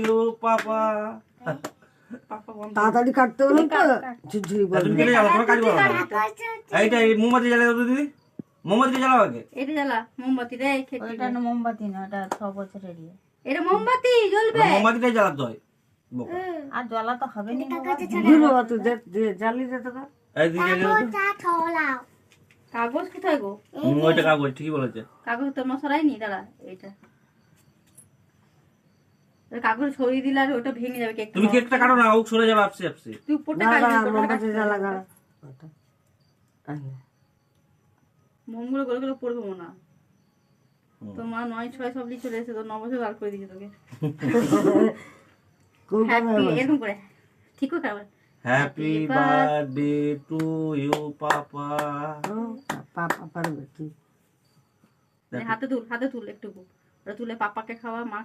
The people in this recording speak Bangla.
You papa. তাড়াতাড়ি কাটতে হলো তো ঝুরঝুরি বল। তুমি কেটে যাও, তোমার কাজ বলো না। এইটা এই মোমবাতি জ্বালিয়ে দাও তো দিদি, মোমবাতি জ্বালাও আগে। এটা জ্বালা মোমবাতি রে খেতে। ওটা না মোমবাতি না, ওটা 6 বছরের ইয়ে। এটা মোমবাতি জ্বলবে। মোমবাতিটাই জ্বালাতে হয় বোকা। আর জ্বালা তো হবে না মোমবাতি। দূর বাবা তুই জ্বালিয়ে দে তো। এই দিদি কাগজ কোথায় গো? ওইটা কাগজ ঠিকই বলেছে। কাগজ তো মশারাই নি দাঁড়া এইটা। কাগজ ছড়িয়ে দিলে আর ওটা ভেঙে যাবে কেক। তুমি কেকটা কাটো না, ও সরে যাবে আপসি আপসি। তুই উপরটা দাঁড়া কাটবি, উপরটা মোমবাতি কাটবি। জ্বালা দাঁড়া। মোমগুলো গোল করে পড়বে মনে হয়। তোর মা 9, 6 সব লিখে চলে এসে তো 9 বছর বার করে দিয়েছে তোকে। হ্যাপি এরকম করে ঠিক করে খাবার। Happy birthday to you papa. Papa পারবে তুই। হাতে তুল একটু। ওটা তুলে পাপাকে খাওয়া, মা